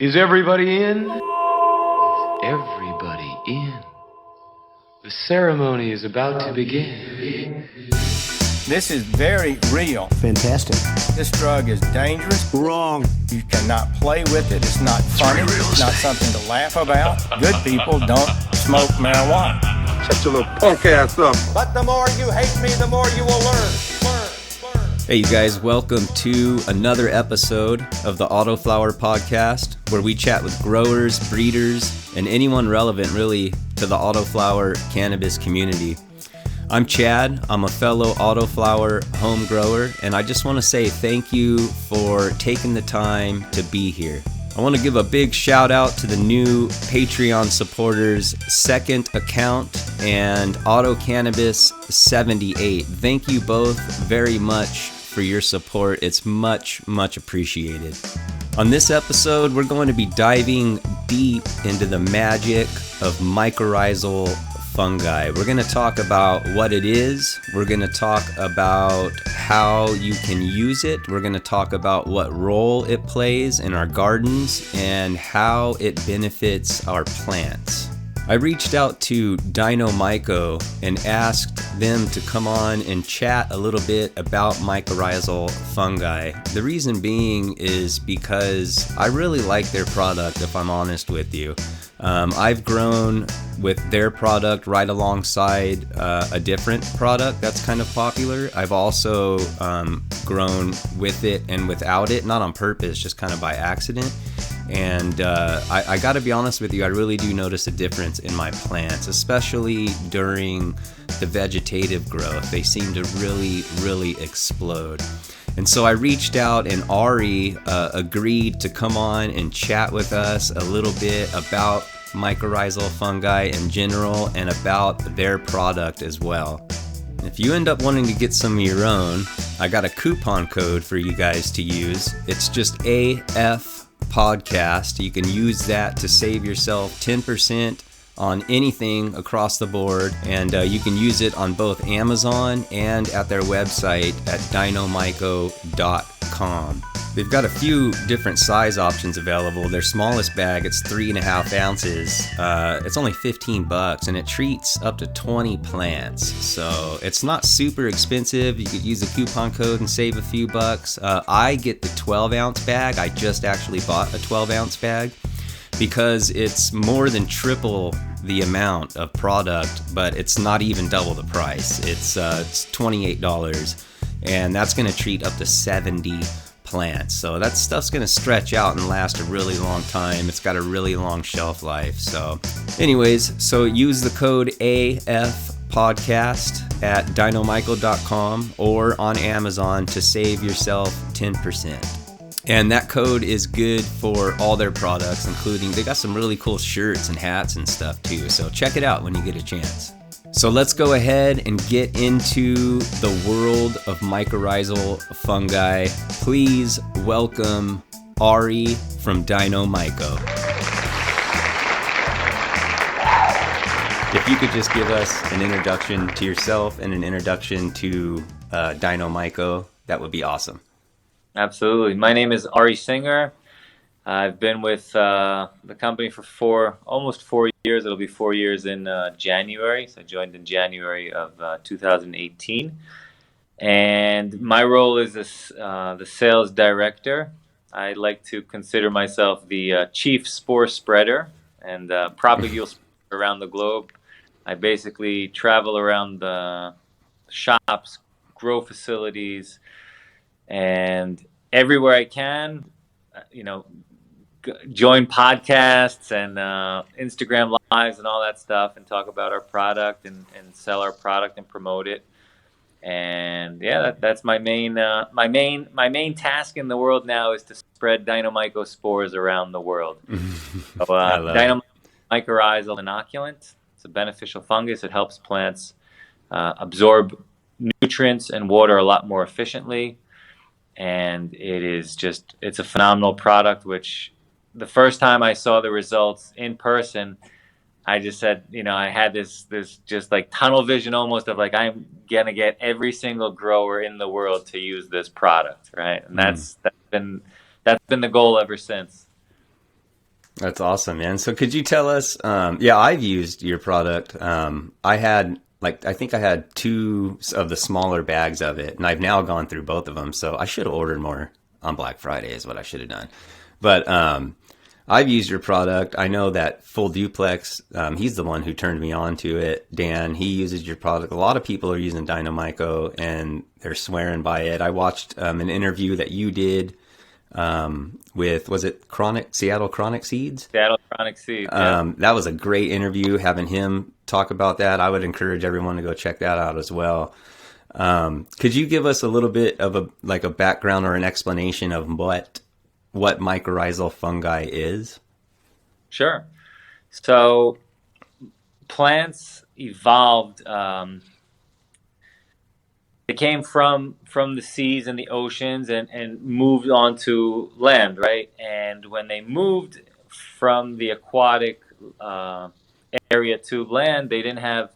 Is everybody in? Everybody in. The ceremony is about to begin. This is very real. Fantastic. This drug is dangerous. Wrong. You cannot play with it. It's not funny. It's not something to laugh about. Good people don't smoke marijuana. Shut your little punk ass up. But the more you hate me, the more you will learn. Hey, you guys, welcome to another episode of the Autoflower podcast, where we chat with growers, breeders, and anyone relevant, really, to the Autoflower cannabis community. I'm Chad. I'm a fellow Autoflower home grower, and I just want to say thank you for taking the time to be here. I want to give a big shout out to the new Patreon supporters, Second Account and Auto Cannabis 78. Thank you both very much for your support. It's much appreciated. On this episode, we're going to be diving deep into the magic of mycorrhizal fungi. We're going to talk about what it is. We're going to talk about how you can use it. We're going to talk about what role it plays in our gardens and how it benefits our plants. I reached out to DYNOMYCO and asked them to come on and chat a little bit about mycorrhizal fungi. The reason being is because I really like their product, if I'm honest with you. I've grown with their product right alongside a different product that's kind of popular. I've also grown with it and without it, not on purpose, just kind of by accident. And I gotta be honest with you, I really do notice a difference in my plants, especially during the vegetative growth. They seem to really explode. And so I reached out, and Ari agreed to come on and chat with us a little bit about mycorrhizal fungi in general and about their product as well. If you end up wanting to get some of your own, I got a coupon code for you guys to use. It's just AF Podcast. You can use that to save yourself 10% on anything across the board, and you can use it on both Amazon and at their website at DYNOMYCO.com. They've got a few different size options available. Their smallest bag, it's 3.5 ounces. It's only $15, and it treats up to 20 plants. So it's not super expensive. You could use the coupon code and save a few bucks. I get the 12-ounce bag. I just actually bought a 12-ounce bag because it's more than triple the amount of product, but it's not even double the price. It's $28, and that's going to treat up to 70 plants. So that stuff's going to stretch out and last a really long time. It's got a really long shelf life. So anyways, so use the code AF Podcast at DYNOMYCO.com or on Amazon to save yourself 10%. And that code is good for all their products, including, they got some really cool shirts and hats and stuff too. So check it out when you get a chance. So let's go ahead and get into the world of mycorrhizal fungi. Please welcome Ari from DYNOMYCO. If you could just give us an introduction to yourself and an introduction to DYNOMYCO, that would be awesome. Absolutely. My name is Ari Singer. I've been with the company for almost 4 years. It'll be 4 years in January. So I joined in January of 2018. And my role is the sales director. I like to consider myself the chief spore spreader and Propagules around the globe. I basically travel around the shops, grow facilities, and everywhere I can, join podcasts and Instagram lives and all that stuff, and talk about our product and sell our product and promote it. And yeah, that's my main task in the world now, is to spread DYNOMYCO spores around the world. So, DYNOMYCO mycorrhizal inoculant. It's a beneficial fungus. It helps plants absorb nutrients and water a lot more efficiently. And it's a phenomenal product, which the first time I saw the results in person, I just said, I had this just like tunnel vision almost of like, I'm going to get every single grower in the world to use this product. Right. And that's been the goal ever since. That's awesome, man. So could you tell us, yeah, I've used your product. I think I had 2 of the smaller bags of it, and I've now gone through both of them. So I should have ordered more on Black Friday is what I should have done. But I've used your product. I know that Full Duplex, he's the one who turned me on to it. Dan, he uses your product. A lot of people are using DYNOMYCO and they're swearing by it. I watched an interview that you did with, was it Seattle Chronic Seeds? Seattle Chronic Seeds. Yeah. That was a great interview, having him talk about that. I would encourage everyone to go check that out as well. Could you give us a little bit of a background or an explanation of what mycorrhizal fungi is? Sure. So plants evolved. They came from the seas and the oceans and moved onto land, right? And when they moved from the aquatic area to land, they didn't have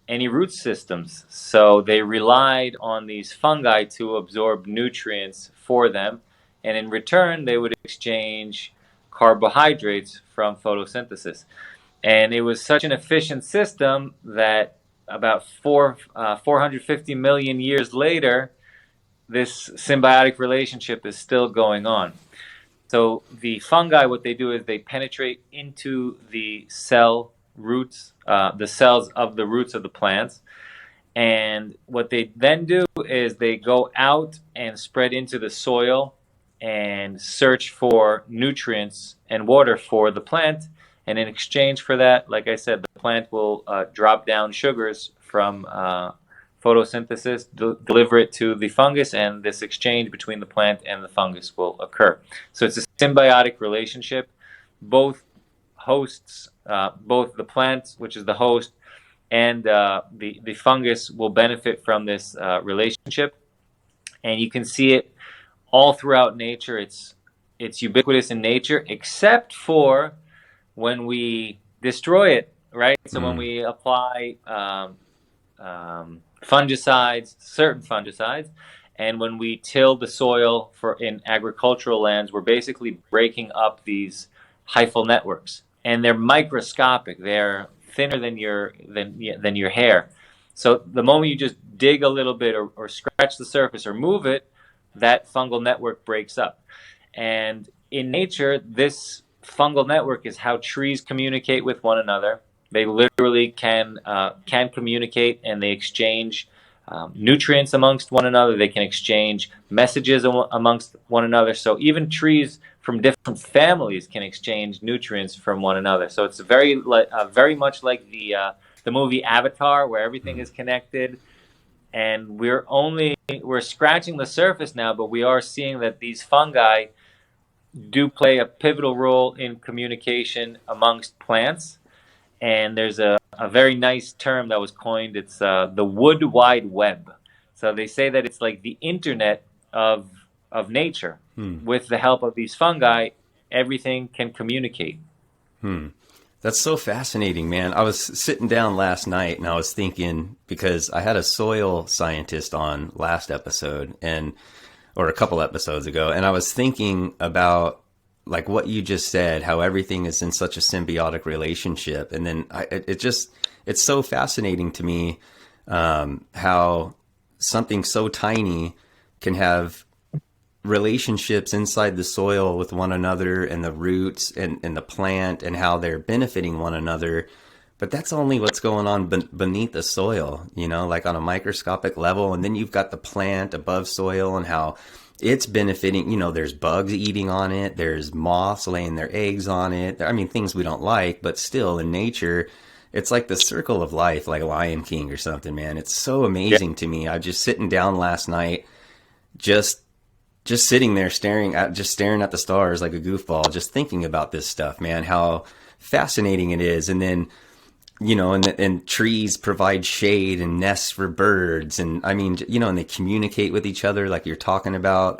any root systems. So they relied on these fungi to absorb nutrients for them. And in return, they would exchange carbohydrates from photosynthesis. And it was such an efficient system that about 450 million years later, this symbiotic relationship is still going on. So the fungi, what they do is they penetrate into the cell roots, the cells of the roots of the plants. And what they then do is they go out and spread into the soil and search for nutrients and water for the plant. And in exchange for that, like I said, the plant will drop down sugars from photosynthesis, deliver it to the fungus, and this exchange between the plant and the fungus will occur. So it's a symbiotic relationship. Both hosts, both the plant, which is the host, and the fungus will benefit from this relationship. And you can see it all throughout nature. It's ubiquitous in nature, except for when we destroy it, right? So when we apply fungicides, certain fungicides, and when we till the soil in agricultural lands, we're basically breaking up these hyphal networks, and they're microscopic. They're thinner than your hair. So the moment you just dig a little bit or scratch the surface or move it, that fungal network breaks up. And in nature, this fungal network is how trees communicate with one another. They literally can communicate, and they exchange nutrients amongst one another. They can exchange messages amongst one another. So even trees from different families can exchange nutrients from one another. So it's very much like the movie Avatar, where everything is connected. And we're scratching the surface now, but we are seeing that these fungi do play a pivotal role in communication amongst plants. And there's a very nice term that was coined. It's the wood wide web. So they say that it's like the internet of nature. With the help of these fungi, everything can communicate. That's so fascinating, man. I was sitting down last night and I was thinking, because I had a soil scientist on last episode or a couple episodes ago, and I was thinking about like what you just said, how everything is in such a symbiotic relationship. And then it's so fascinating to me how something so tiny can have relationships inside the soil with one another, and the roots and the plant, and how they're benefiting one another. But that's only what's going on beneath the soil, like on a microscopic level. And then you've got the plant above soil and how it's benefiting. There's bugs eating on it. There's moths laying their eggs on it. I mean, things we don't like, but still in nature, it's like the circle of life, like Lion King or something, man. It's so amazing to me. I was just sitting down last night, just sitting there staring at the stars like a goofball, just thinking about this stuff, man, how fascinating it is. And then, and trees provide shade and nests for birds. And I mean, and they communicate with each other like you're talking about.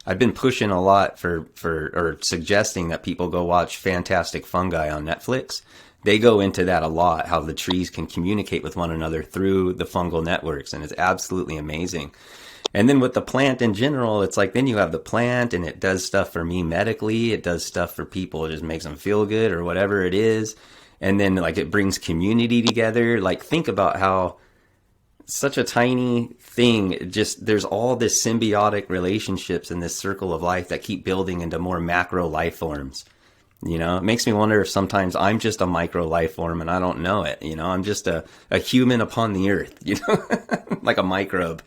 I've been pushing a lot or suggesting that people go watch Fantastic Fungi on Netflix. They go into that a lot, how the trees can communicate with one another through the fungal networks. And it's absolutely amazing. And then with the plant in general, it's like then you have the plant and it does stuff for me medically. It does stuff for people. It just makes them feel good or whatever it is. And then like it brings community together. Like think about how such a tiny thing, just there's all this symbiotic relationships in this circle of life that keep building into more macro life forms. You know, it makes me wonder if sometimes I'm just a micro life form and I don't know it. You know, I'm just a human upon the earth, you know, like a microbe.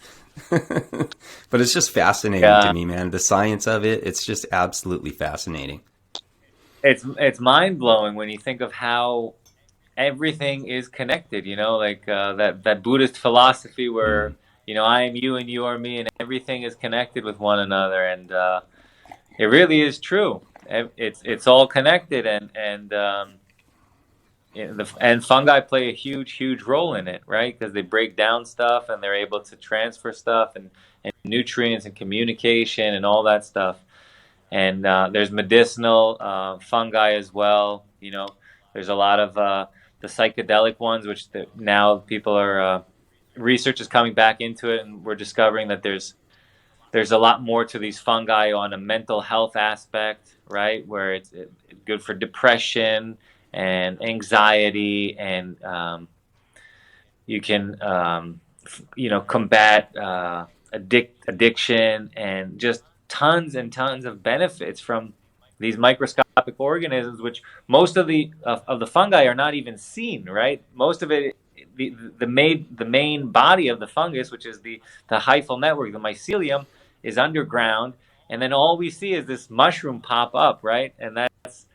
But it's just fascinating to me, man. The science of it, it's just absolutely fascinating. It's mind blowing when you think of how everything is connected, you know, like that Buddhist philosophy where, you know, I am you and you are me and everything is connected with one another. And it really is true. It's all connected, and fungi play a huge role in it, right? Because they break down stuff and they're able to transfer stuff and nutrients and communication and all that stuff. And there's medicinal fungi as well. You know, there's a lot of the psychedelic ones, which now people are research is coming back into it, and we're discovering that there's a lot more to these fungi on a mental health aspect, right? Where it's good for depression and anxiety, and you can, you know, combat addiction, and just tons and tons of benefits from these microscopic organisms, which most of the fungi are not even seen, right? Most of it, the main body of the fungus, which is the hyphal network, the mycelium, is underground, and then all we see is this mushroom pop up, right? And that's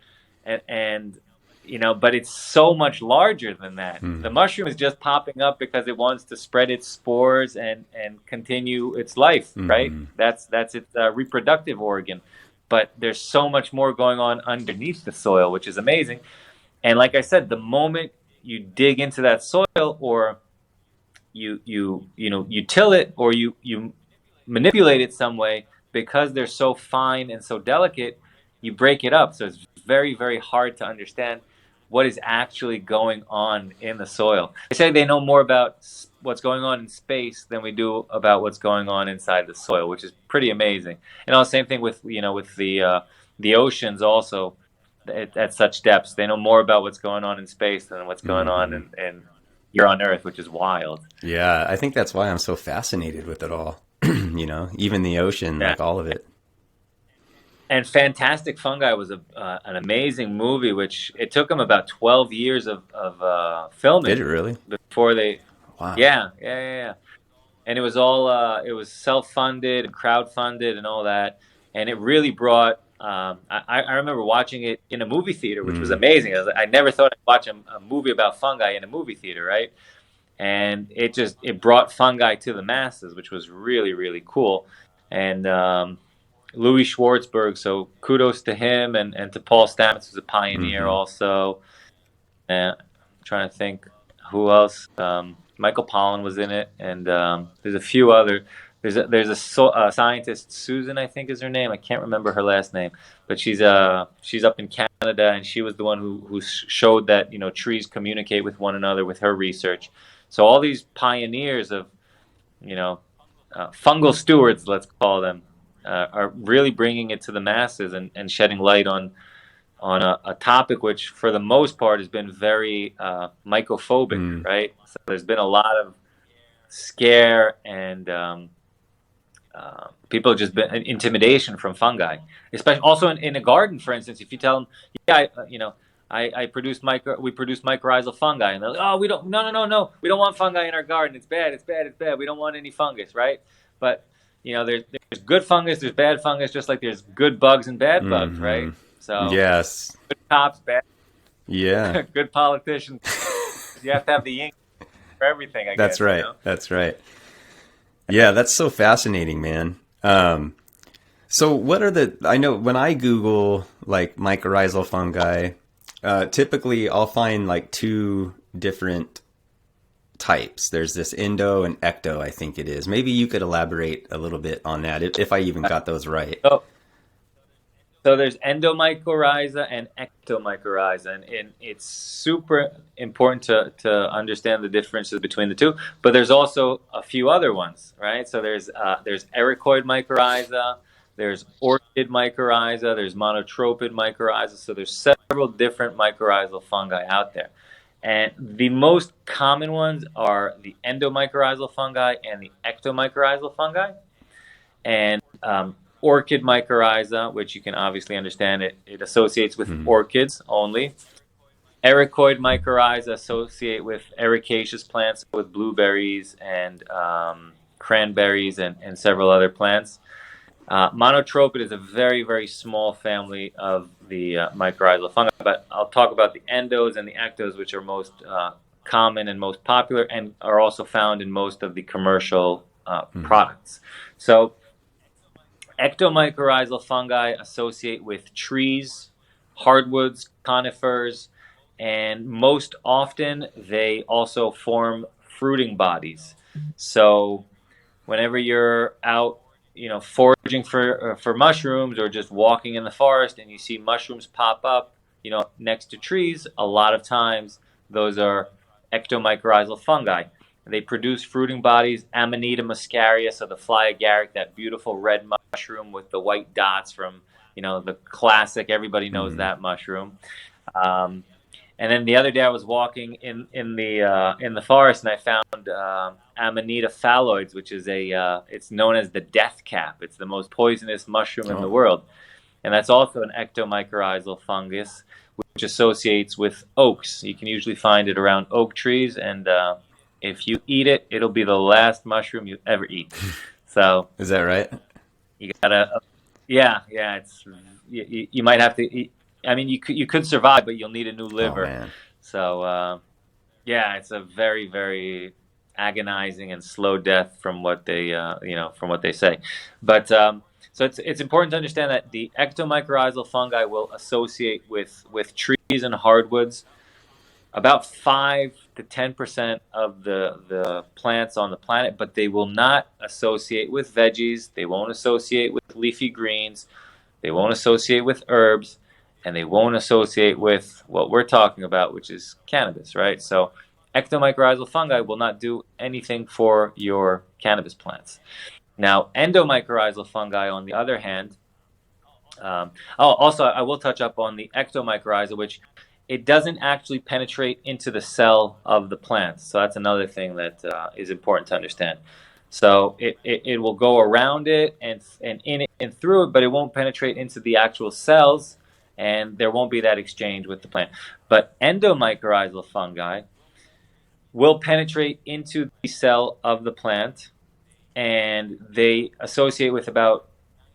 and you know, but it's so much larger than that. The mushroom is just popping up because it wants to spread its spores and continue its life, right? That's its reproductive organ. But there's so much more going on underneath the soil, which is amazing. And like I said, the moment you dig into that soil, or you till it, or you manipulate it some way, because they're so fine and so delicate, you break it up. So it's very, very hard to understand what is actually going on in the soil. They say they know more about what's going on in space than we do about what's going on inside the soil, which is pretty amazing. And the same thing with, you know, with the oceans also at such depths. They know more about what's going on in space than what's going on in here on Earth, which is wild. Yeah, I think that's why I'm so fascinated with it all. You know, even the ocean, like all of it. And Fantastic Fungi was an amazing movie, which it took them about 12 years of filming. Did it really? Before they... Wow. Yeah. And it was all... it was self-funded and crowd-funded and all that. And it really brought... I remember watching it in a movie theater, which was amazing. I never thought I'd watch a movie about fungi in a movie theater, right? And it brought fungi to the masses, which was really, really cool. And... Louis Schwartzberg, so kudos to him, and to Paul Stamets, who's a pioneer also. And I'm trying to think who else. Michael Pollan was in it, and there's a few other. There's a scientist, Susan, I think is her name. I can't remember her last name, but she's up in Canada, and she was the one who showed that, you know, trees communicate with one another with her research. So all these pioneers of, you know, fungal stewards, let's call them, are really bringing it to the masses and shedding light on a topic which, for the most part, has been very mycophobic, right? So there's been a lot of scare and people just been intimidation from fungi, especially also in a garden, for instance. If you tell them, yeah, we produce mycorrhizal fungi, and they're like, oh, no, we don't want fungi in our garden. It's bad. We don't want any fungus, right? But you know, there's good fungus, there's bad fungus, just like there's good bugs and bad bugs, right? So yes, good cops, bad, good politicians. You have to have the ink for everything. I guess. That's right. You know? That's right. Yeah, that's so fascinating, man. So what are I know when I Google like mycorrhizal fungi, typically I'll find like two different types. There's this endo and ecto, I think it is. Maybe you could elaborate a little bit on that, if I even got those right. So there's endomycorrhiza and ectomycorrhiza, and it's super important to understand the differences between the two. But there's also a few other ones, right? So there's ericoid mycorrhiza, there's orchid mycorrhiza, there's monotropid mycorrhiza. So there's several different mycorrhizal fungi out there. And the most common ones are the endomycorrhizal fungi and the ectomycorrhizal fungi. And orchid mycorrhiza, which you can obviously understand, it associates with orchids only. Ericoid mycorrhiza associate with ericaceous plants, with blueberries and cranberries and several other plants. Monotropid is a very, very small family of the mycorrhizal fungi, but I'll talk about the endos and the ectos, which are most common and most popular and are also found in most of the commercial products. So ectomycorrhizal fungi associate with trees, hardwoods, conifers, and most often they also form fruiting bodies. So whenever you're out, foraging for mushrooms or just walking in the forest and you see mushrooms pop up, next to trees, a lot of times those are ectomycorrhizal fungi. They produce fruiting bodies, Amanita muscaria, so the fly agaric, that beautiful red mushroom with the white dots from, the classic, everybody knows that mushroom. And then the other day I was walking in the forest and I found Amanita phalloides, which is it's known as the death cap. It's the most poisonous mushroom in the world. And that's also an ectomycorrhizal fungus, which associates with oaks. You can usually find it around oak trees, and if you eat it, it'll be the last mushroom you ever eat. So is that right? You gotta, yeah. It's you might have to eat. I mean, you could survive, but you'll need a new liver. Oh, man. So it's a very, very agonizing and slow death from what they say. But so it's important to understand that the ectomycorrhizal fungi will associate with trees and hardwoods. About 5 to 10% of the plants on the planet, but they will not associate with veggies. They won't associate with leafy greens. They won't associate with herbs, and they won't associate with what we're talking about, which is cannabis, right? So ectomycorrhizal fungi will not do anything for your cannabis plants. Now, endomycorrhizal fungi, on the other hand, also I will touch up on the ectomycorrhiza, which it doesn't actually penetrate into the cell of the plants. So that's another thing that is important to understand. So it will go around it and in it and through it, but it won't penetrate into the actual cells, and there won't be that exchange with the plant. But endomycorrhizal fungi will penetrate into the cell of the plant, and they associate with about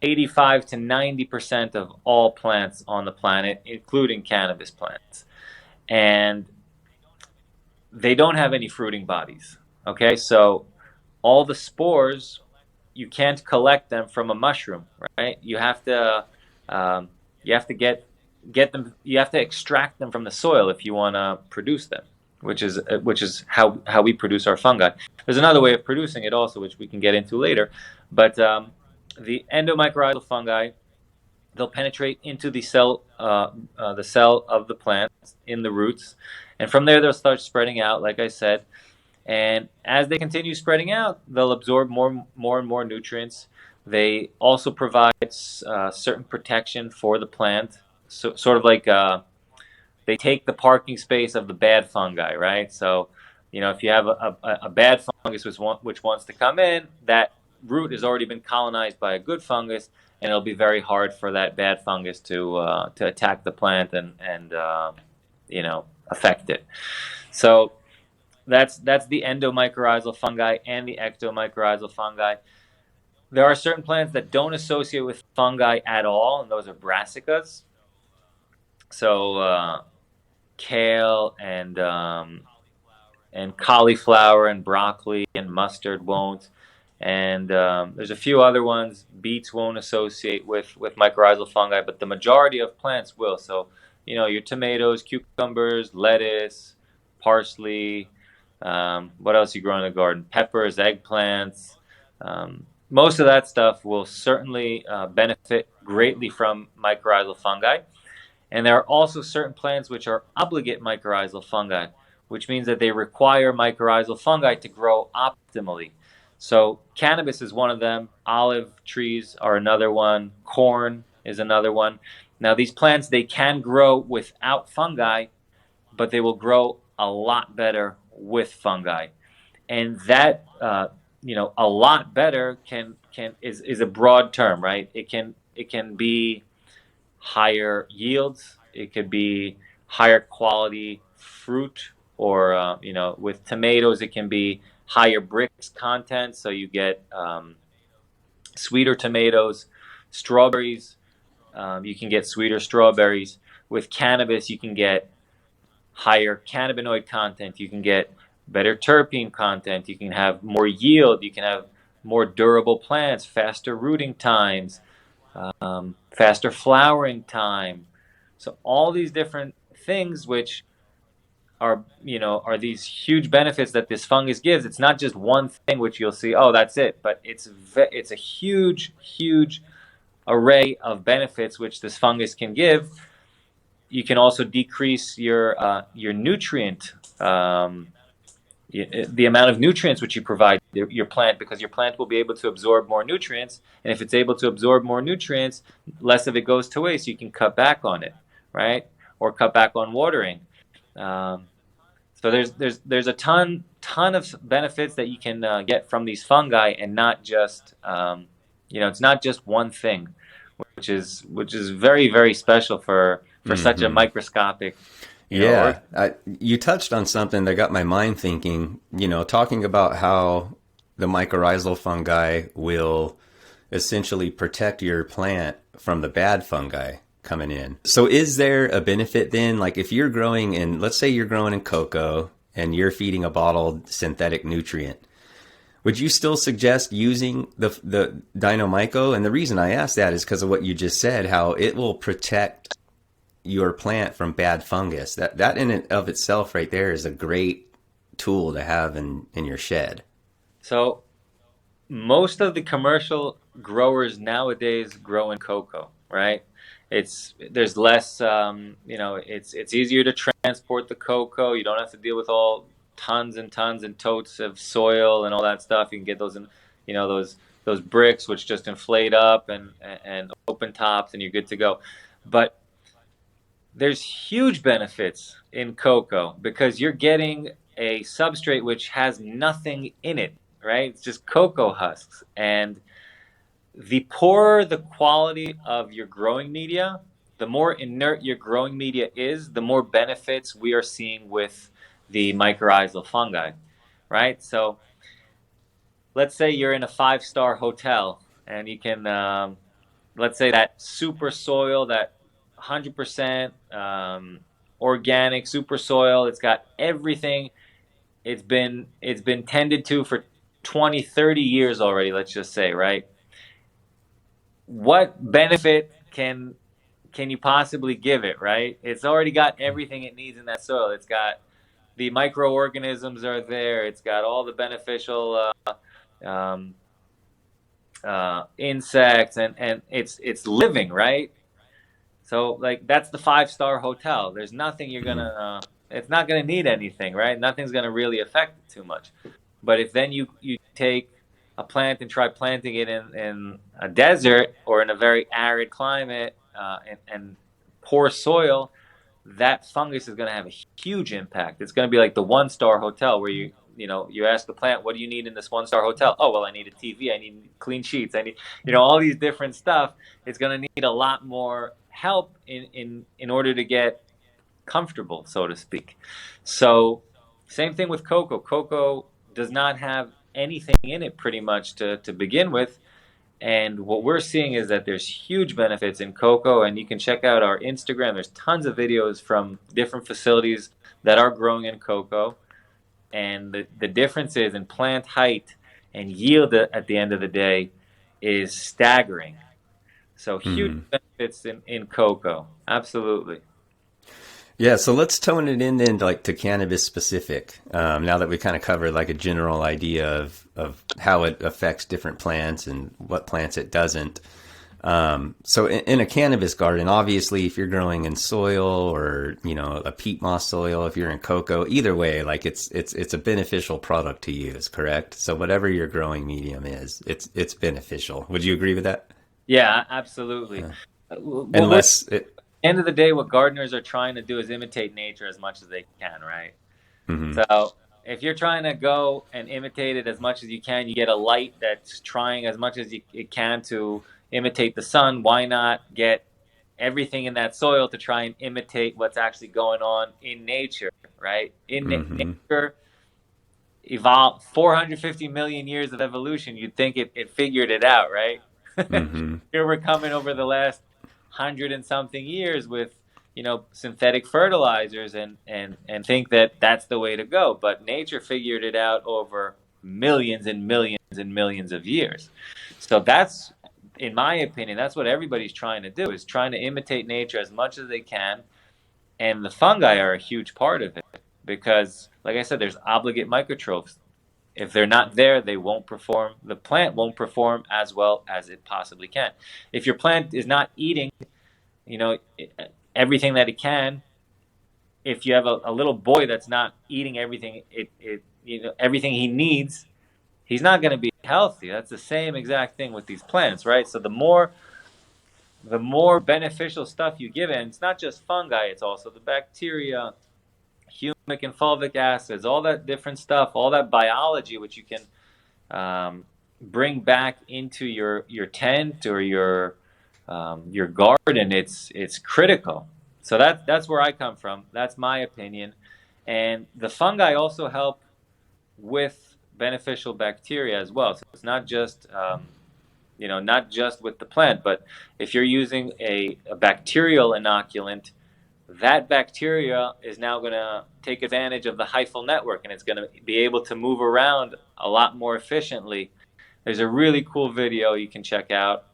85 to 90% of all plants on the planet, including cannabis plants. And they don't have any fruiting bodies. Okay, so all the spores, you can't collect them from a mushroom, right? You have to get them. You have to extract them from the soil if you want to produce them, which is how we produce our fungi. There's another way of producing it also, which we can get into later. But the endomycorrhizal fungi, they'll penetrate into the cell of the plant in the roots, and from there they'll start spreading out, like I said. And as they continue spreading out, they'll absorb more and more nutrients. They also provide certain protection for the plant, so sort of like they take the parking space of the bad fungi, right? So, if you have a bad fungus which wants to come in, that root has already been colonized by a good fungus, and it'll be very hard for that bad fungus to attack the plant and affect it. So that's the endomycorrhizal fungi and the ectomycorrhizal fungi. There are certain plants that don't associate with fungi at all, and those are brassicas. So kale and cauliflower and broccoli and mustard won't. And there's a few other ones. Beets won't associate with mycorrhizal fungi, but the majority of plants will. So, your tomatoes, cucumbers, lettuce, parsley, what else you grow in the garden? Peppers, eggplants, most of that stuff will certainly benefit greatly from mycorrhizal fungi. And there are also certain plants which are obligate mycorrhizal fungi, which means that they require mycorrhizal fungi to grow optimally. So cannabis is one of them. Olive trees are another one. Corn is another one. Now these plants, they can grow without fungi, but they will grow a lot better with fungi. And that, a lot better is a broad term, right? It can be higher yields. It could be higher quality fruit, or with tomatoes, it can be higher bricks content, so you get sweeter tomatoes. Strawberries, you can get sweeter strawberries. With cannabis, you can get higher cannabinoid content. You can get better terpene content. You can have more yield. You can have more durable plants, faster rooting times, faster flowering time. So all these different things, which are these huge benefits that this fungus gives. It's not just one thing which you'll see, oh, that's it, but it's a huge array of benefits which this fungus can give. You can also decrease your nutrient, the amount of nutrients which you provide your plant, because your plant will be able to absorb more nutrients, and if it's able to absorb more nutrients, less of it goes to waste. You can cut back on it, right? Or cut back on watering. So there's a ton of benefits that you can get from these fungi, and not just it's not just one thing, which is very, very special for such a microscopic. You touched on something that got my mind thinking, talking about how the mycorrhizal fungi will essentially protect your plant from the bad fungi coming in. So is there a benefit then? Like if you're growing in, let's say you're growing in cocoa and you're feeding a bottled synthetic nutrient, would you still suggest using the DYNOMYCO? And the reason I ask that is because of what you just said, how it will protect your plant from bad fungus. That in and of itself right there is a great tool to have in your shed. So most of the commercial growers nowadays grow in cocoa, right? There's less, it's easier to transport the cocoa. You don't have to deal with all tons and tons and totes of soil and all that stuff. You can get those in, those bricks which just inflate up and open tops, and you're good to go. But there's huge benefits in cocoa because you're getting a substrate which has nothing in it, right? It's just cocoa husks. And the poorer the quality of your growing media, the more inert your growing media is, the more benefits we are seeing with the mycorrhizal fungi, right? So let's say you're in a 5-star hotel and you can, let's say that super soil, that 100% organic super soil, it's got everything. It's been tended to for 20, 30 years already, let's just say, right? What benefit can you possibly give it, right? It's already got everything it needs in that soil. It's got the microorganisms are there. It's got all the beneficial insects, and it's living, right? So like that's the 5-star hotel. There's nothing you're gonna. It's not gonna need anything, right? Nothing's gonna really affect it too much. But if then you take a plant and try planting it in a desert or in a very arid climate and poor soil, that fungus is going to have a huge impact. It's going to be like the 1-star hotel where you ask the plant, what do you need in this 1-star hotel? Oh, well, I need a TV. I need clean sheets. I need, all these different stuff. It's going to need a lot more help in order to get comfortable, so to speak. So same thing with cocoa. Cocoa does not have anything in it pretty much to begin with. And what we're seeing is that there's huge benefits in cocoa, and you can check out our Instagram. There's tons of videos from different facilities that are growing in cocoa. And the differences in plant height and yield at the end of the day is staggering. So huge benefits in cocoa. Absolutely. Yeah, so let's tone it in then, like to cannabis specific. Now that we kind of covered like a general idea of how it affects different plants and what plants it doesn't. So in a cannabis garden, obviously, if you're growing in soil or a peat moss soil, if you're in cocoa, either way, like it's a beneficial product to use, correct? So whatever your growing medium is, it's beneficial. Would you agree with that? Yeah, absolutely. Yeah. Well, Unless it. end of the day, what gardeners are trying to do is imitate nature as much as they can, right? Mm-hmm. So if you're trying to go and imitate it as much as you can, you get a light that's trying as much as it can to imitate the sun. Why not get everything in that soil to try and imitate what's actually going on in nature, right? In nature, evolved 450 million years of evolution. You'd think it figured it out, right? Mm-hmm. Here we're coming over the last 100 and something years with synthetic fertilizers and think that that's the way to go, but nature figured it out over millions and millions and millions of years. So that's, in my opinion, that's what everybody's trying to do, is trying to imitate nature as much as they can, and the fungi are a huge part of it because, like I said, there's obligate microtrophs. If they're not there, they won't perform. The plant won't perform as well as it possibly can. If your plant is not eating, everything that it can, if you have a little boy that's not eating everything everything he needs, he's not going to be healthy. That's the same exact thing with these plants, right? So the more beneficial stuff you give it, and it's not just fungi, it's also the bacteria, humic and fulvic acids, all that different stuff, all that biology which you can bring back into your tent or your garden. It's critical. So that's where I come from. That's my opinion. And the fungi also help with beneficial bacteria as well. So it's not just not just with the plant, but if you're using a bacterial inoculant, that bacteria is now going to take advantage of the hyphal network, and it's going to be able to move around a lot more efficiently. There's a really cool video you can check out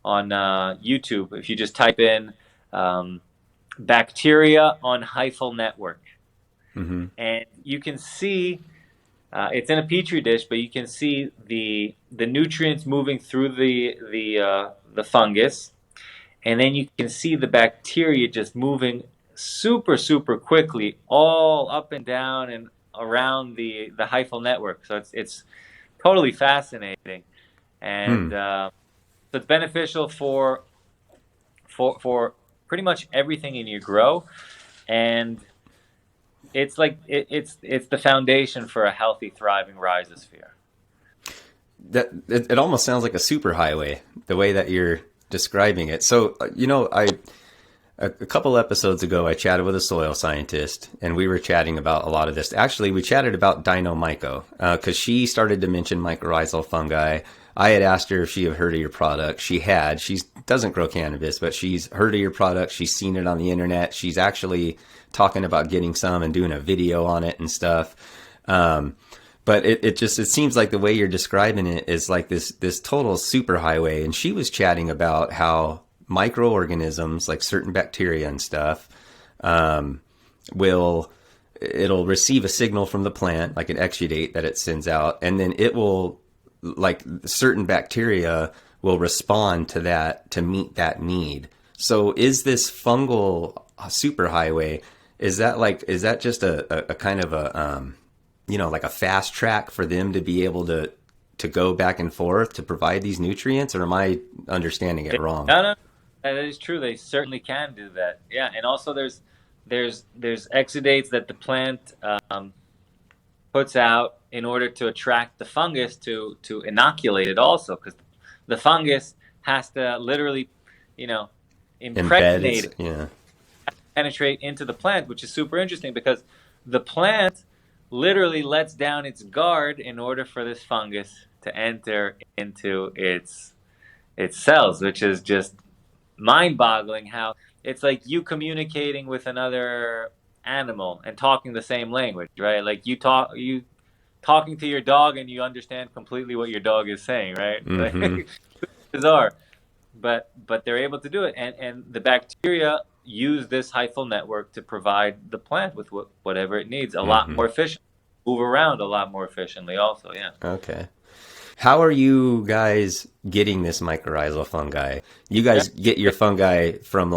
on YouTube if you just type in bacteria on hyphal network. Mm-hmm. And you can see it's in a petri dish, but you can see the nutrients moving through the fungus, and then you can see the bacteria just moving super, super quickly all up and down and around the hyphal network. So it's totally fascinating, and so it's beneficial for pretty much everything in your grow, and it's like it's the foundation for a healthy, thriving rhizosphere. That it almost sounds like a superhighway, the way that you're describing it. So a couple episodes ago, I chatted with a soil scientist, and we were chatting about a lot of this. Actually, we chatted about DYNOMYCO because she started to mention mycorrhizal fungi. I had asked her if she had heard of your product. She had. She doesn't grow cannabis, but she's heard of your product. She's seen it on the internet. She's actually talking about getting some and doing a video on it and stuff. But it seems like the way you're describing it is like this total superhighway. And she was chatting about how microorganisms, like certain bacteria and stuff, it'll receive a signal from the plant, like an exudate that it sends out, and then it will, like certain bacteria will respond to that to meet that need. So is this fungal superhighway, is that just a kind of a like a fast track for them to be able to go back and forth to provide these nutrients, or am I understanding it wrong? No, that is true. They certainly can do that. Yeah, and also there's exudates that the plant puts out in order to attract the fungus to inoculate it also, because the fungus has to literally, impregnate it, penetrate into the plant, which is super interesting because the plant literally lets down its guard in order for this fungus to enter into its cells, which is just mind-boggling. How it's like you communicating with another animal and talking the same language, right? Like you talking to your dog and you understand completely what your dog is saying, right? Mm-hmm. Bizarre, but they're able to do it, and the bacteria use this hyphal network to provide the plant with whatever it needs a lot more efficiently, move around a lot more efficiently also, yeah. Okay. How are you guys getting this mycorrhizal fungi? You guys get your fungi from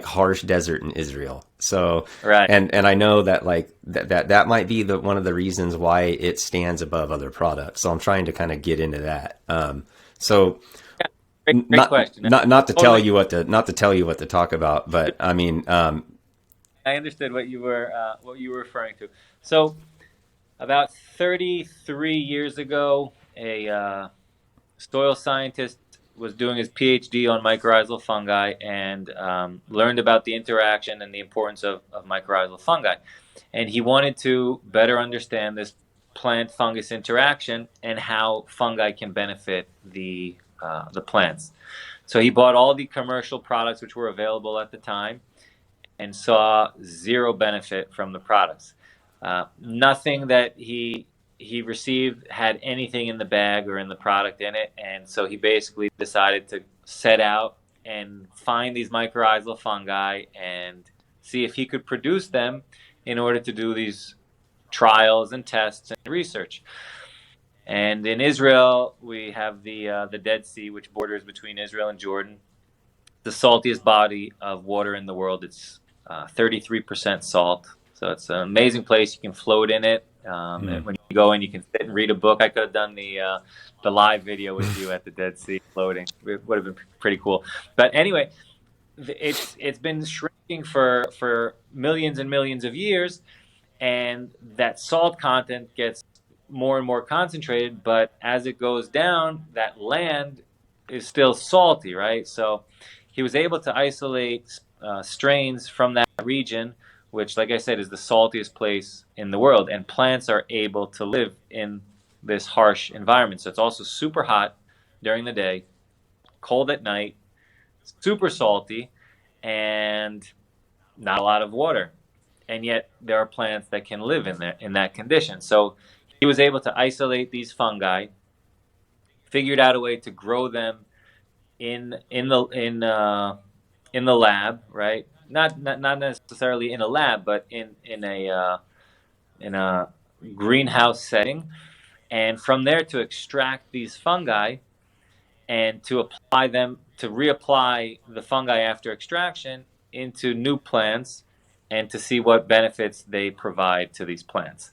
harsh desert in Israel. So, right. And I know that like that might be one of the reasons why it stands above other products. So I'm trying to kind of get into that. Great question. Not to tell you what to talk about, but I mean, I understood what you were referring to. So, about 33 years ago, a soil scientist was doing his PhD on mycorrhizal fungi and learned about the interaction and the importance of mycorrhizal fungi. And he wanted to better understand this plant-fungus interaction and how fungi can benefit the plants. So he bought all the commercial products which were available at the time and saw zero benefit from the products. Nothing that he received had anything in the bag or in the product in it, and so he basically decided to set out and find these mycorrhizal fungi and see if he could produce them in order to do these trials and tests and research. And in Israel, we have the Dead Sea, which borders between Israel and Jordan, the saltiest body of water in the world. It's 33% salt. So it's an amazing place. You can float in it. And when you go in, you can sit and read a book. I could have done the live video with you at the Dead Sea floating. It would have been pretty cool. But anyway, it's been shrinking for millions and millions of years, and that salt content gets more and more concentrated. But as it goes down, that land is still salty, right? So he was able to isolate strains from that region, which, like I said, is the saltiest place in the world. And plants are able to live in this harsh environment. So it's also super hot during the day, cold at night, super salty, and not a lot of water. And yet there are plants that can live in that condition. So he was able to isolate these fungi, figured out a way to grow them in the lab, right? Not necessarily in a lab, but in a greenhouse setting, and from there to extract these fungi and to reapply the fungi after extraction into new plants and to see what benefits they provide to these plants.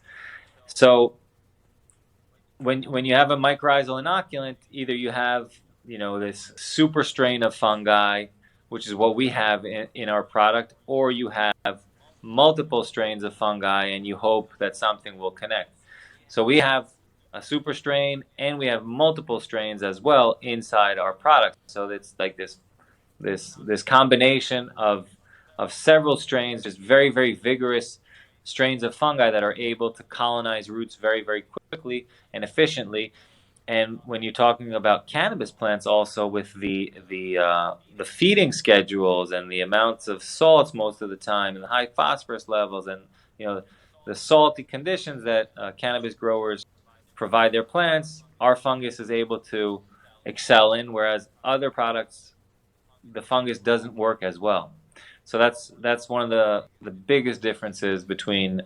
So when you have a mycorrhizal inoculant, either you have this super strain of fungi, which is what we have in our product, or you have multiple strains of fungi and you hope that something will connect. So we have a super strain and we have multiple strains as well inside our product. So it's like this combination of several strains, just very, very vigorous strains of fungi that are able to colonize roots very, very quickly and efficiently. And when you're talking about cannabis plants, also with the feeding schedules and the amounts of salts most of the time, and the high phosphorus levels, and the salty conditions that cannabis growers provide their plants, our fungus is able to excel in, whereas other products, the fungus doesn't work as well. So that's one of the biggest differences between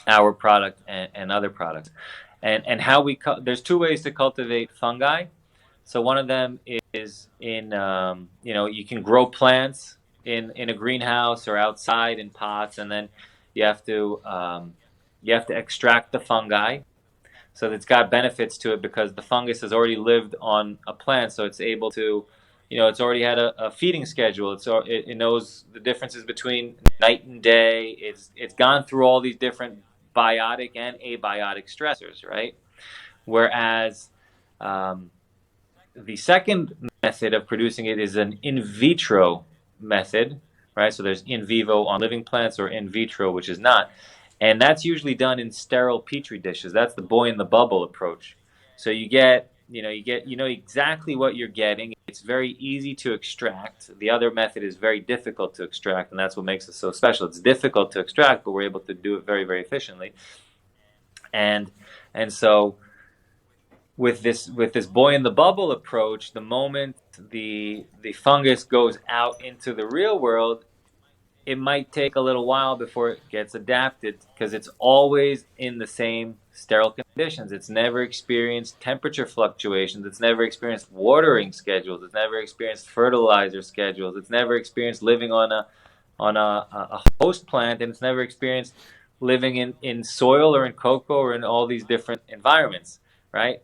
our product and other products. And how there's two ways to cultivate fungi. So one of them is in you can grow plants in a greenhouse or outside in pots, and then you have to extract the fungi. So it's got benefits to it because the fungus has already lived on a plant, so it's able to, it's already had a feeding schedule. It knows the differences between night and day. It's gone through all these different biotic and abiotic stressors, right? Whereas the second method of producing it is an in vitro method, right? So there's in vivo on living plants or in vitro, which is not. And that's usually done in sterile petri dishes. That's the boy in the bubble approach. So you know exactly what you're getting. It's very easy to extract. The other method is very difficult to extract, and that's what makes it so special. It's difficult to extract, but we're able to do it very, very efficiently. And so with this boy in the bubble approach, the moment the fungus goes out into the real world, it might take a little while before it gets adapted because it's always in the same sterile conditions. It's never experienced temperature fluctuations. It's never experienced watering schedules. It's never experienced fertilizer schedules. It's never experienced living on a host plant, and it's never experienced living in soil or in cocoa or in all these different environments, right?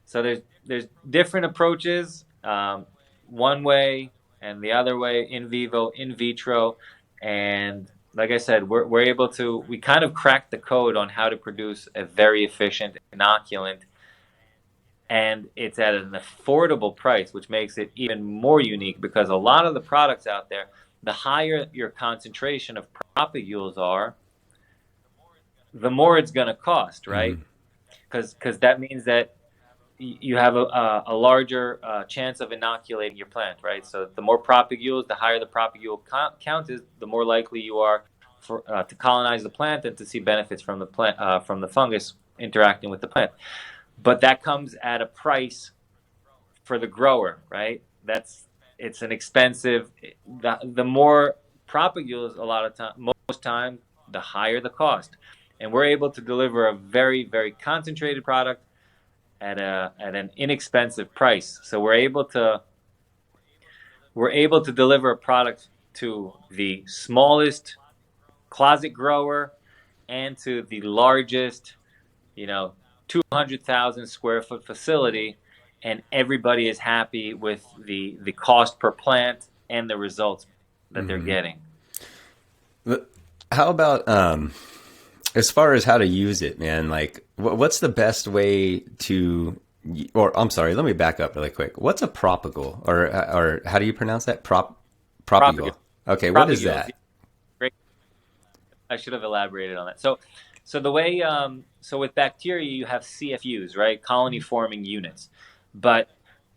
So there's different approaches, one way and the other way, in vivo, in vitro, and like I said, we're able to, we kind of cracked the code on how to produce a very efficient inoculant, and it's at an affordable price, which makes it even more unique because a lot of the products out there, the higher your concentration of propagules are, the more it's going to cost, right? Because that means that you have a larger chance of inoculating your plant, right? So the more propagules, the higher the propagule count is, the more likely you are to colonize the plant and to see benefits from the plant, from the fungus interacting with the plant. But that comes at a price for the grower, right? It's an expensive. The more propagules, a lot of time, most time, the higher the cost, and we're able to deliver a very, very concentrated product at an inexpensive price. So we're able to deliver a product to the smallest closet grower and to the largest, 200,000 square foot facility, and everybody is happy with the cost per plant and the results that they're getting. How about as far as how to use it, man? Like, what's the best way to? Or I'm sorry, let me back up really quick. What's a propagule, or how do you pronounce that? Propagule. Okay, what is that? Great. I should have elaborated on that. So the way, so with bacteria, you have CFUs, right? Colony forming units. But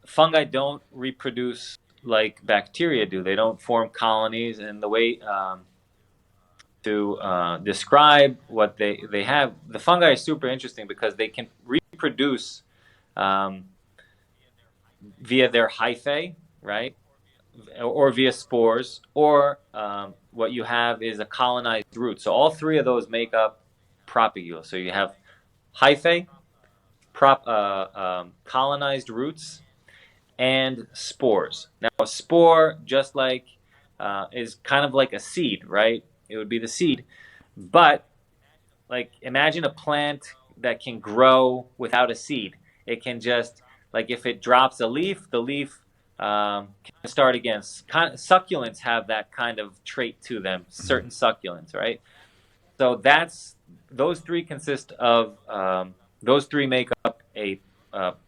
fungi don't reproduce like bacteria do. They don't form colonies. And the way to describe what they have, the fungi is super interesting because they can reproduce via their hyphae, right? Or via spores, or what you have is a colonized root. So all three of those make up propagules. So you have hyphae, colonized roots, and spores. Now, a spore, just like, is kind of like a seed, right? It would be the seed. But, like, imagine a plant that can grow without a seed. It can just, like, if it drops a leaf, the leaf can start again. Succulents have that kind of trait to them, certain succulents, right? So those three consist of, those three make up a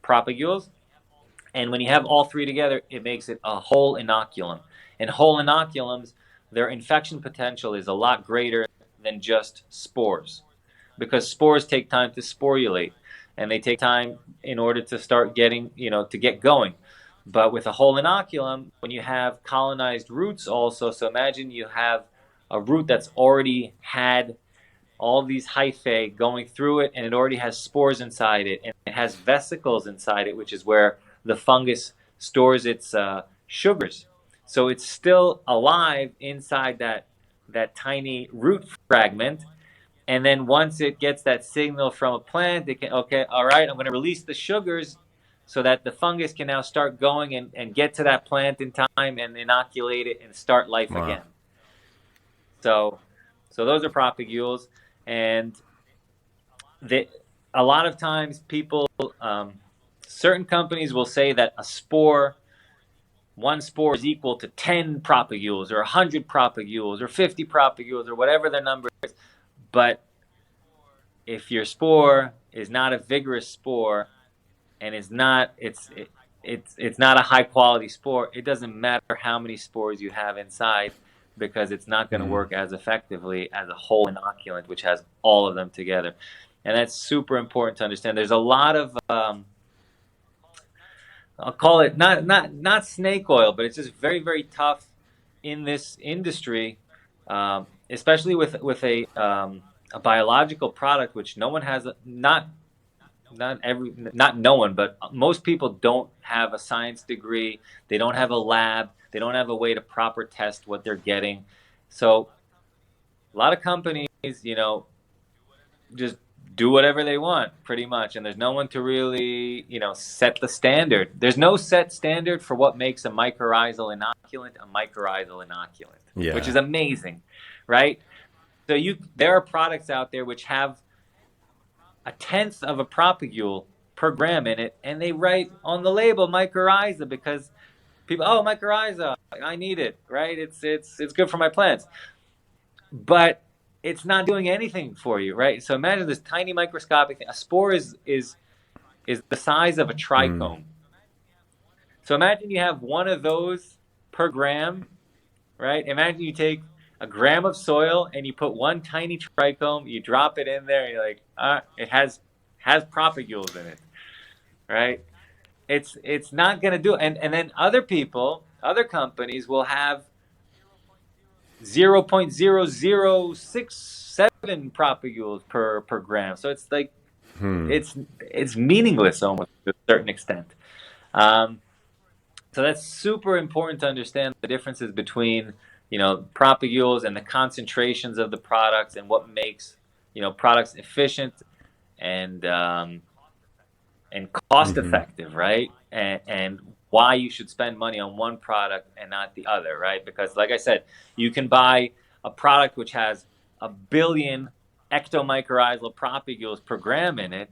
propagules. And when you have all three together, it makes it a whole inoculum. And whole inoculums, their infection potential is a lot greater than just spores, because spores take time to sporulate, and they take time in order to start getting, to get going. But with a whole inoculum, when you have colonized roots also, so imagine you have a root that's already had all these hyphae going through it, and it already has spores inside it, and it has vesicles inside it, which is where the fungus stores its sugars. So it's still alive inside that tiny root fragment. And then once it gets that signal from a plant, it can, okay, all right, I'm going to release the sugars so that the fungus can now start going and get to that plant in time and inoculate it and start life again. So those are propagules. And a lot of times people, certain companies will say that one spore is equal to 10 propagules or 100 propagules or 50 propagules or whatever their number is. But if your spore is not a vigorous spore and it's not a high quality spore, it doesn't matter how many spores you have inside, because it's not going to work as effectively as a whole inoculant, which has all of them together. And that's super important to understand. There's a lot of I'll call it not snake oil, but it's just very, very tough in this industry, especially with a biological product, which no one has, not not no one, but most people don't have a science degree. They don't have a lab. They don't have a way to proper test what they're getting. So a lot of companies, just do whatever they want pretty much. And there's no one to really, set the standard. There's no set standard for what makes a mycorrhizal inoculant a mycorrhizal inoculant, which is amazing, right? So there are products out there which have 1/10 of a propagule per gram in it, and they write on the label mycorrhiza because people, mycorrhiza, I need it, right? It's good for my plants, but it's not doing anything for you, right? So imagine this tiny microscopic thing. A spore is the size of a trichome. So imagine you have one of those per gram, right? Imagine you take a gram of soil and you put one tiny trichome, you drop it in there, and you're like, it has propagules in it, right? It's not going to do it. And then other companies will have 0.0067 propagules per gram. So it's like it's meaningless almost to a certain extent. So that's super important to understand the differences between propagules and the concentrations of the products and what makes products efficient and cost effective, right? And why you should spend money on one product and not the other, right? Because like I said, you can buy a product which has 1 billion ectomycorrhizal propagules per gram in it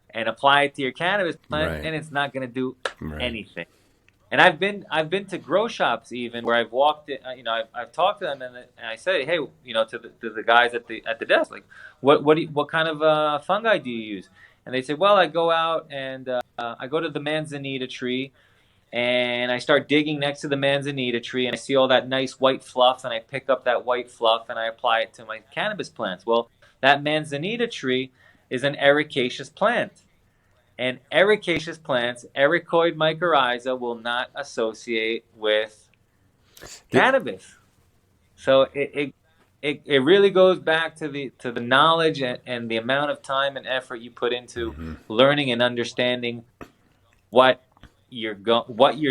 and apply it to your cannabis plant, and it's not going to do anything. And I've been to grow shops even where I've walked in, I've talked to them and I say, hey, to the guys at the desk, like, what kind of fungi do you use? And they say, well, I go out and I go to the manzanita tree and I start digging next to the manzanita tree and I see all that nice white fluff and I pick up that white fluff and I apply it to my cannabis plants. Well, that manzanita tree is an ericaceous plant. And ericaceous plants, ericoid mycorrhiza, will not associate with cannabis. So it really goes back to the knowledge and the amount of time and effort you put into learning and understanding what you're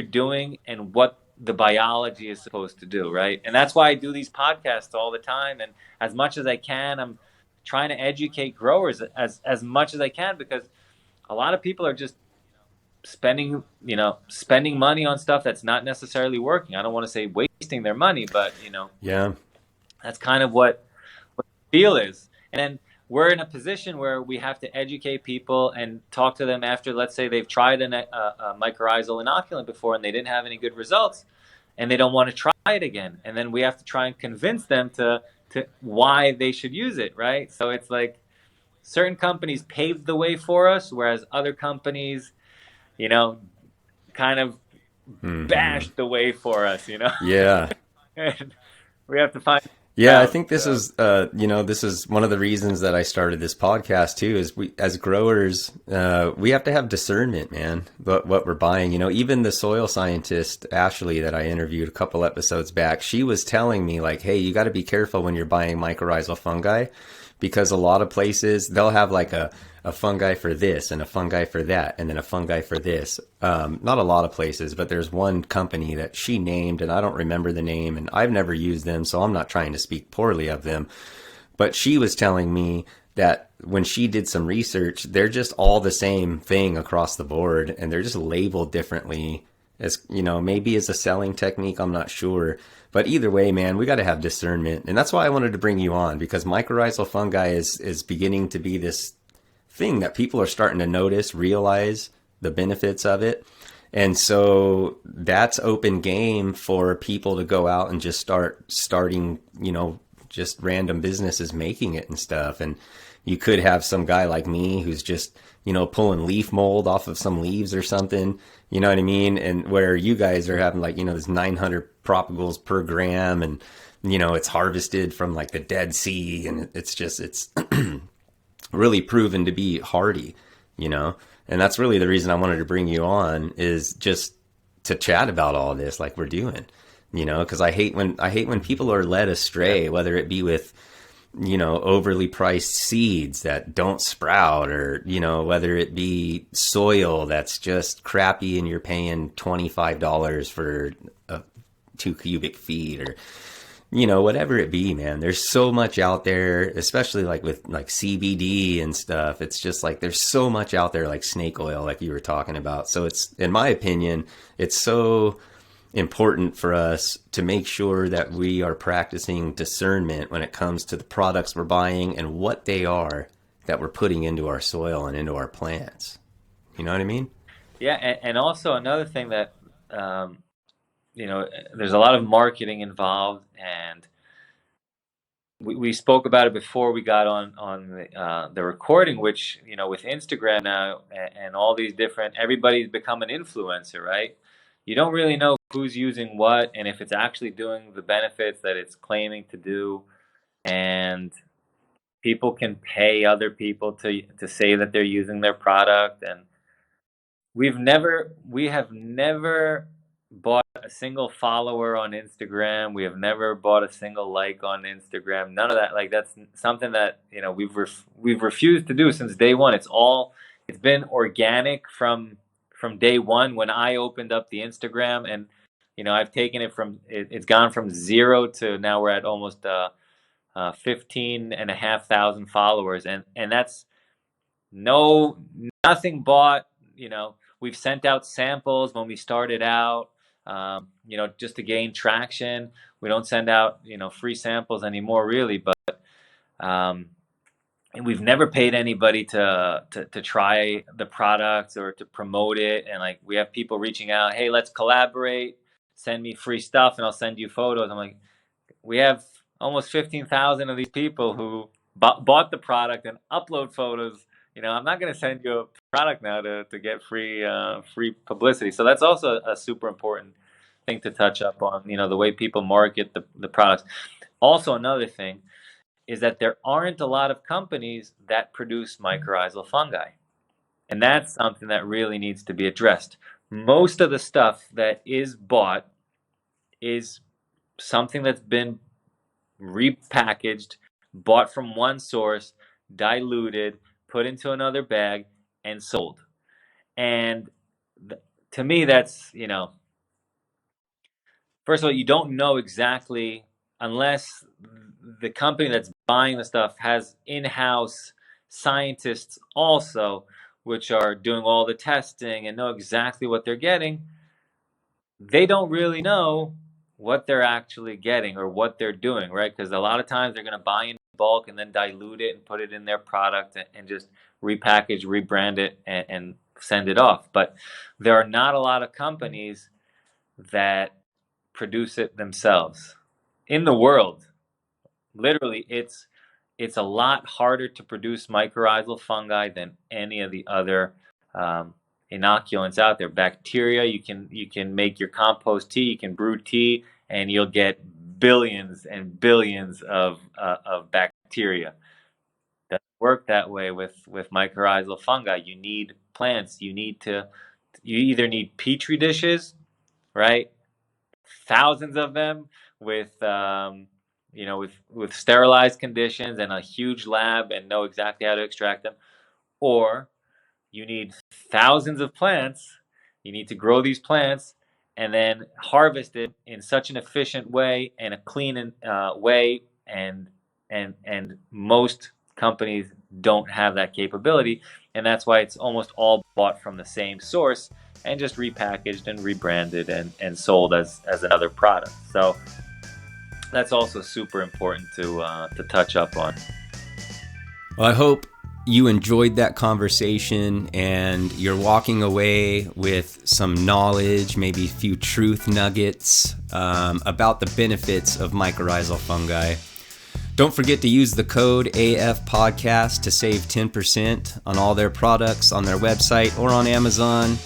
doing and what the biology is supposed to do, right? And that's why I do these podcasts all the time. And as much as I can, I'm trying to educate growers as much as I can, because a lot of people are just spending money on stuff that's not necessarily working. I don't want to say wasting their money, but that's kind of what the feel is. And then we're in a position where we have to educate people and talk to them after, let's say they've tried a mycorrhizal inoculant before and they didn't have any good results and they don't want to try it again. And then we have to try and convince them to why they should use it, right? So it's like certain companies paved the way for us, whereas other companies, kind of bashed the way for us, Yeah. And we have to find... Yeah, I think this is, this is one of the reasons that I started this podcast too, is we, as growers, we have to have discernment, man, what we're buying. Even the soil scientist, Ashley, that I interviewed a couple episodes back, she was telling me like, hey, you got to be careful when you're buying mycorrhizal fungi, because a lot of places they'll have like a fungi for this and a fungi for that and then a fungi for this. Not a lot of places, but there's one company that she named and I don't remember the name and I've never used them, so I'm not trying to speak poorly of them. But she was telling me that when she did some research, they're just all the same thing across the board and they're just labeled differently, as maybe as a selling technique, I'm not sure. But either way, man, we got to have discernment. And that's why I wanted to bring you on, because mycorrhizal fungi is beginning to be this thing that people are starting to notice, realize the benefits of it. And so that's open game for people to go out and just starting, just random businesses making it and stuff. And you could have some guy like me who's just, pulling leaf mold off of some leaves or something, you know what I mean? And where you guys are having like, this 900 propagules per gram and, it's harvested from like the Dead Sea and it's really proven to be hardy, and that's really the reason I wanted to bring you on, is just to chat about all this like we're doing, because I hate when people are led astray, whether it be with overly priced seeds that don't sprout, or, whether it be soil that's just crappy and you're paying $25 for 2 cubic feet, or, whatever it be, man. There's so much out there, especially like with like CBD and stuff. It's just like there's so much out there, like snake oil, like you were talking about. So it's, in my opinion, it's so important for us to make sure that we are practicing discernment when it comes to the products we're buying and what they are that we're putting into our soil and into our plants. You know what I mean? Yeah, and also another thing that there's a lot of marketing involved, and we spoke about it before we got on the recording, which, with Instagram now and all these different, everybody's become an influencer, right? You don't really know who's using what and if it's actually doing the benefits that it's claiming to do. And people can pay other people to say that they're using their product. And we have never bought a single follower on Instagram. We have never bought a single like on Instagram. None of that. Like, that's something that, we've refused to do since day one. It's been organic from day one when I opened up the Instagram, and I've taken it from it's gone from 0 to now we're at almost 15,500 followers, and that's nothing bought. We've sent out samples when we started out, just to gain traction. We don't send out free samples anymore, really, but and we've never paid anybody to try the products or to promote it. And like, we have people reaching out, hey, let's collaborate, send me free stuff and I'll send you photos. I'm like, we have almost 15,000 of these people who bought the product and upload photos. I'm not going to send you a product now to get free publicity. So that's also a super important thing to touch up on, the way people market the products. Also, another thing is that there aren't a lot of companies that produce mycorrhizal fungi. And that's something that really needs to be addressed. Most of the stuff that is bought is something that's been repackaged, bought from one source, diluted, put into another bag, and sold. And to me, that's, first of all, you don't know exactly, unless the company that's buying the stuff has in-house scientists also, which are doing all the testing and know exactly what they're getting. They don't really know what they're actually getting or what they're doing, right? Because a lot of times they're going to buy in bulk and then dilute it and put it in their product and just repackage, rebrand it, and send it off. But there are not a lot of companies that produce it themselves in the world. Literally, it's a lot harder to produce mycorrhizal fungi than any of the other inoculants out there. Bacteria, you can make your compost tea, you can brew tea, and you'll get billions and billions of bacteria. Doesn't work that way with mycorrhizal fungi. You need plants. You either need petri dishes, right? Thousands of them with sterilized conditions and a huge lab and know exactly how to extract them, or you need thousands of plants. You need to grow these plants and then harvest it in such an efficient way and a clean way, and most companies don't have that capability, and that's why it's almost all bought from the same source and just repackaged and rebranded and sold as another product. So that's also super important to touch up on. Well, I hope you enjoyed that conversation and you're walking away with some knowledge, maybe a few truth nuggets about the benefits of mycorrhizal fungi. Don't forget to use the code AFPodcast to save 10% on all their products on their website or on Amazon.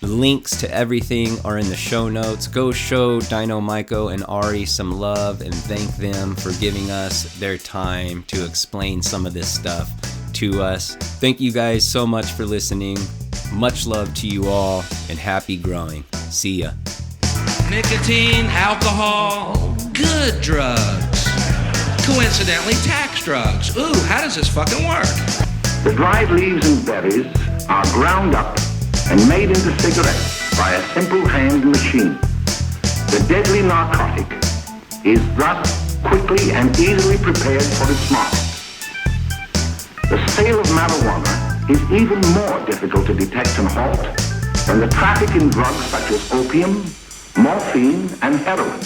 Links to everything are in the show notes. Go show DYNOMYCO and Ari some love and thank them for giving us their time to explain some of this stuff to us. Thank you guys so much for listening. Much love to you all and happy growing. See ya. Nicotine, alcohol, good drugs. coincidentally tax drugs. Ooh, how does this fucking work? The dried leaves and berries are ground up and made into cigarettes by a simple hand machine. The deadly narcotic is thus quickly and easily prepared for its market. The sale of marijuana is even more difficult to detect and halt than the traffic in drugs such as opium, morphine, and heroin.